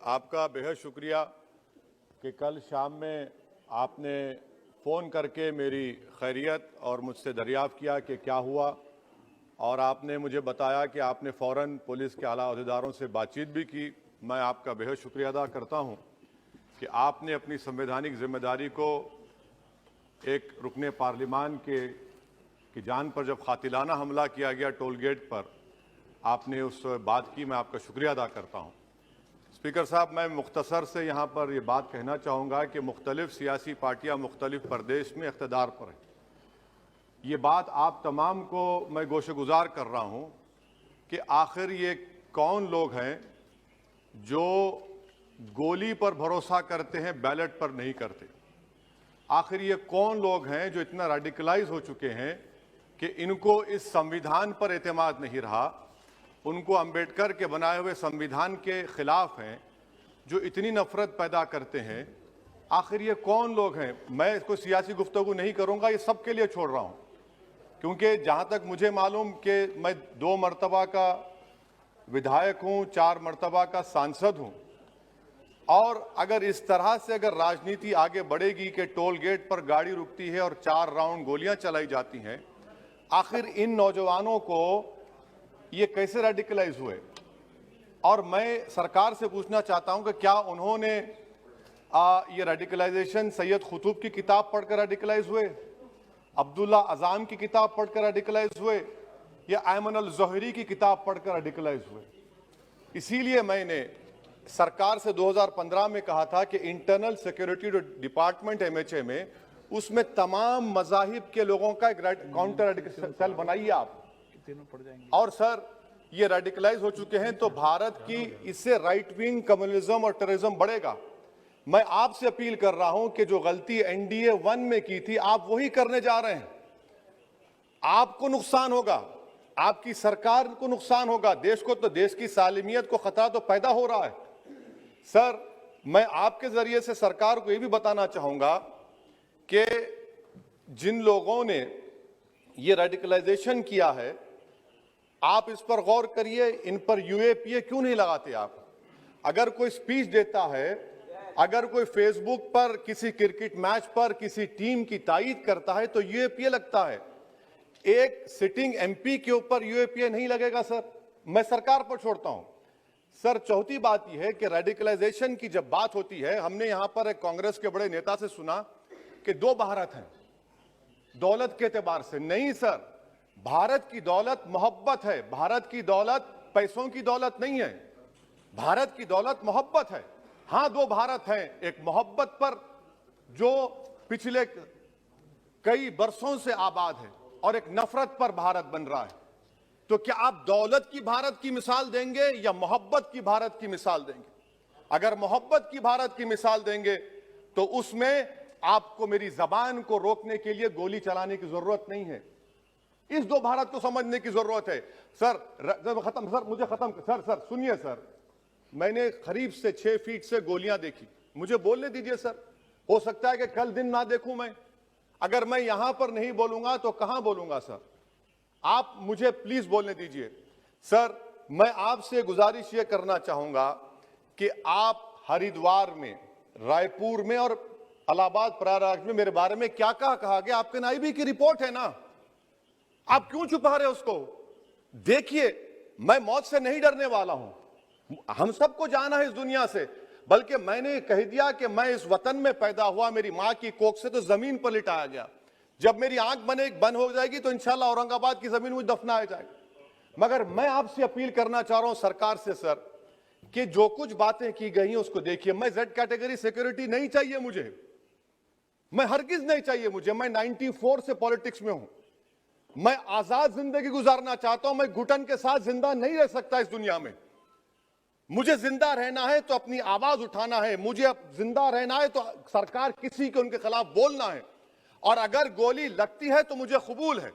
आपका बेहद शुक्रिया कि कल शाम में आपने फ़ोन करके मेरी खैरियत और मुझसे दरियाफ़्त किया कि क्या हुआ, और आपने मुझे बताया कि आपने फ़ौरन पुलिस के आला अहदेदारों से बातचीत भी की। मैं आपका बेहद शुक्रिया अदा करता हूं कि आपने अपनी संवैधानिक जिम्मेदारी को एक रुकने पार्लिमान की जान पर जब कातिलाना हमला किया गया टोल गेट पर, आपने उस बात की। मैं आपका शुक्रिया अदा करता हूं। स्पीकर साहब, मैं मुख्तसर से यहाँ पर ये बात कहना चाहूँगा कि मुख्तलिफ सियासी पार्टियाँ मुख्तलिफ प्रदेश में इक़्तिदार पर हैं। ये बात आप तमाम को मैं गोशेगुजार कर रहा हूँ कि आखिर ये कौन लोग हैं जो गोली पर भरोसा करते हैं, बैलेट पर नहीं करते। आखिर ये कौन लोग हैं जो इतना रेडिकलाइज हो चुके हैं कि इनको इस संविधान पर एतमाद नहीं रहा, उनको अंबेडकर के बनाए हुए संविधान के खिलाफ हैं, जो इतनी नफरत पैदा करते हैं। आखिर ये कौन लोग हैं? मैं इसको सियासी गुफ्तगू नहीं करूंगा, ये सबके लिए छोड़ रहा हूं, क्योंकि जहां तक मुझे मालूम कि मैं 2 मरतबा का विधायक हूं, 4 मरतबा का सांसद हूं, और अगर इस तरह से अगर राजनीति आगे बढ़ेगी कि टोल गेट पर गाड़ी रुकती है और 4 राउंड गोलियां चलाई जाती हैं, आखिर इन नौजवानों को ये कैसे रेडिकलाइज हुए? और मैं सरकार से पूछना चाहता हूं कि क्या उन्होंने ये रेडिकलाइजेशन सैयद कुतुब की किताब पढ़कर रेडिकलाइज हुए, अब्दुल्ला अज़ाम की किताब पढ़कर रेडिकलाइज हुए, या अयमन अल ज़ोहरी की किताब पढ़कर रेडिकलाइज हुए? इसीलिए मैंने सरकार से 2015 में कहा था कि इंटरनल सिक्योरिटी डिपार्टमेंट MHA में, उसमें तमाम मज़ाहिब के लोगों का एक काउंटर रेडिकल सेल बनाइए आप। और सर, ये रेडिकलाइज हो चुके हैं तो भारत की इससे राइट विंग कम्युनिज्म और टेररिज्म बढ़ेगा। मैं आपसे अपील कर रहा हूं कि जो गलती NDA 1 में की थी, आप वही करने जा रहे हैं। आपको नुकसान होगा, आपकी सरकार को नुकसान होगा, देश को तो, देश की सालिमियत को खतरा तो पैदा हो रहा है। सर, मैं आपके जरिए से सरकार को यह भी बताना चाहूंगा कि जिन लोगों ने ये रेडिकलाइजेशन किया है, आप इस पर गौर करिए, इन पर UAPA क्यों नहीं लगाते आप? अगर कोई स्पीच देता है, अगर कोई फेसबुक पर किसी क्रिकेट मैच पर किसी टीम की तायीद करता है तो UAPA लगता है। एक सिटिंग MP के ऊपर UAPA नहीं लगेगा सर। मैं सरकार पर छोड़ता हूं। सर, चौथी बात यह है कि रेडिकलाइजेशन की जब बात होती है, हमने यहां पर एक कांग्रेस के बड़े नेता से सुना कि 2 भारत हैं दौलत के एतबार से। नहीं सर, भारत की दौलत मोहब्बत है। भारत की दौलत पैसों की दौलत नहीं है, भारत की दौलत मोहब्बत है। हां, 2 भारत हैं, एक मोहब्बत पर जो पिछले कई बरसों से आबाद है, और एक नफरत पर भारत बन रहा है। तो क्या आप दौलत की भारत की मिसाल देंगे या मोहब्बत की भारत की मिसाल देंगे? अगर मोहब्बत की भारत की मिसाल देंगे तो उसमें आपको मेरी जबान को रोकने के लिए गोली चलाने की जरूरत नहीं है। इस 2 भारत को समझने की जरूरत है। सर, खत्म सर, मुझे खत्म सर सुनिए सर, मैंने करीब से 6 फीट से गोलियां देखी, मुझे बोलने दीजिए सर। हो सकता है कि कल दिन ना देखूं मैं। अगर मैं यहां पर नहीं बोलूंगा तो कहां बोलूंगा सर? आप मुझे प्लीज बोलने दीजिए। सर, मैं आपसे गुजारिश यह करना चाहूंगा कि आप हरिद्वार में, रायपुर में और इलाहाबाद प्रयागराज में मेरे बारे में क्या कहा गया, आपके नायबी की रिपोर्ट है ना, आप क्यों छुपा रहे उसको? देखिए, मैं मौत से नहीं डरने वाला हूं, हम सबको जाना है इस दुनिया से, बल्कि मैंने कह दिया कि मैं इस वतन में पैदा हुआ, मेरी मां की कोख से तो जमीन पर लिटाया गया। जब मेरी आंख बंद हो जाएगी तो इंशाल्लाह औरंगाबाद की जमीन मुझे दफनाया जाएगा। मगर मैं आपसे अपील करना चाह रहा हूं सरकार से सर, कि जो कुछ बातें की गई हैं उसको देखिए। मैं Z कैटेगरी सिक्योरिटी नहीं चाहिए मुझे, मैं हरगिज नहीं चाहिए मुझे। मैं 94 से पॉलिटिक्स में हूं, मैं आजाद जिंदगी गुजारना चाहता हूं। मैं घुटन के साथ जिंदा नहीं रह सकता इस दुनिया में। मुझे जिंदा रहना है तो अपनी आवाज उठाना है, मुझे जिंदा रहना है तो सरकार किसी के उनके खिलाफ बोलना है, और अगर गोली लगती है तो मुझे कबूल है,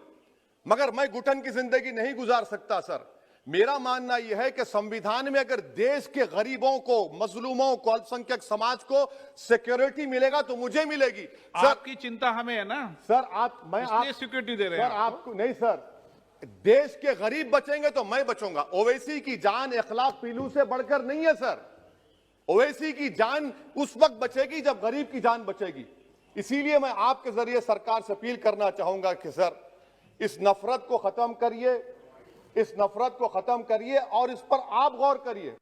मगर मैं घुटन की जिंदगी नहीं गुजार सकता सर। मेरा मानना यह है कि संविधान में अगर देश के गरीबों को, मजलूमों को, अल्पसंख्यक समाज को सिक्योरिटी मिलेगा तो मुझे मिलेगी। सर, आपकी चिंता हमें है ना सर, इसलिए सिक्योरिटी दे रहे हैं सर, आपको नहीं सर, देश के गरीब बचेंगे तो मैं बचूंगा। ओवैसी की जान इखलाक पीलू से बढ़कर नहीं है सर। ओवैसी की जान उस वक्त बचेगी जब गरीब की जान बचेगी। इसीलिए मैं आपके जरिए सरकार से अपील करना चाहूंगा कि सर, इस नफरत को खत्म करिए, इस नफरत को खत्म करिए और इस पर आप गौर करिए।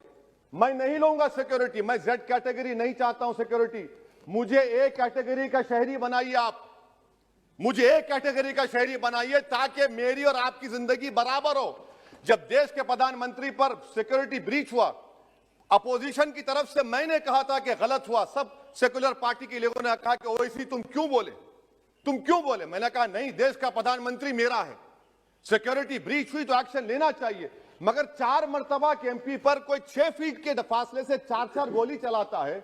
मैं नहीं लूंगा सिक्योरिटी, मैं जेड कैटेगरी नहीं चाहता हूं सिक्योरिटी। मुझे ए कैटेगरी का शहरी बनाइए आप, मुझे ए कैटेगरी का शहरी बनाइए ताकि मेरी और आपकी जिंदगी बराबर हो। जब देश के प्रधानमंत्री पर सिक्योरिटी ब्रीच हुआ, अपोजिशन की तरफ से मैंने कहा था कि गलत हुआ, सब सेकुलर पार्टी के लोगों ने कहा कि ओवैसी तुम क्यों बोले। मैंने कहा नहीं, देश का प्रधानमंत्री मेरा है, सिक्योरिटी ब्रीच हुई तो एक्शन लेना चाहिए। मगर 4 मर्तबा के एमपी पर कोई 6 फीट के फासले से 4-4 गोली चलाता है।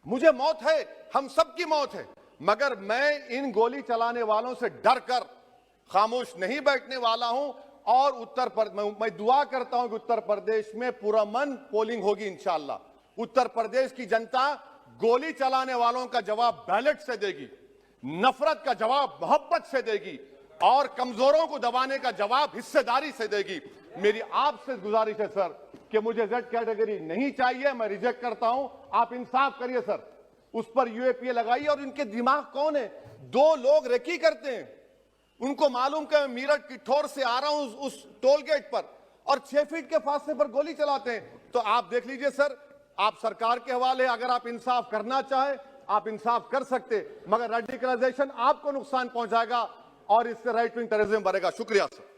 मुझे मौत है, हम सबकी मौत है, मगर मैं इन गोली चलाने वालों से डर कर खामोश नहीं बैठने वाला हूं। और मैं दुआ करता हूं कि उत्तर प्रदेश में पुरअमन पोलिंग होगी इंशाअल्लाह। उत्तर प्रदेश की जनता गोली चलाने वालों का जवाब बैलेट से देगी, नफरत का जवाब मोहब्बत से देगी और कमजोरों को दबाने का जवाब हिस्सेदारी से देगी। मेरी आपसे गुजारिश है सर कि मुझे जेड कैटेगरी नहीं चाहिए, मैं रिजेक्ट करता हूं। आप इंसाफ करिए सर, उस पर यूएपीए लगाइए। और इनके दिमाग कौन है? 2 लोग रेकी करते हैं, उनको मालूम कि मैं मीरठ की ठोर से आ रहा हूं उस टोल गेट पर, और 6 फीट के फासले पर गोली चलाते हैं। तो आप देख लीजिए सर, आप सरकार के हवाले, अगर आप इंसाफ करना चाहें आप इंसाफ कर सकते, मगर रेडिकलाइजेशन आपको नुकसान पहुंचाएगा और इससे राइट विंग टेररिज्म बढ़ेगा। शुक्रिया सर।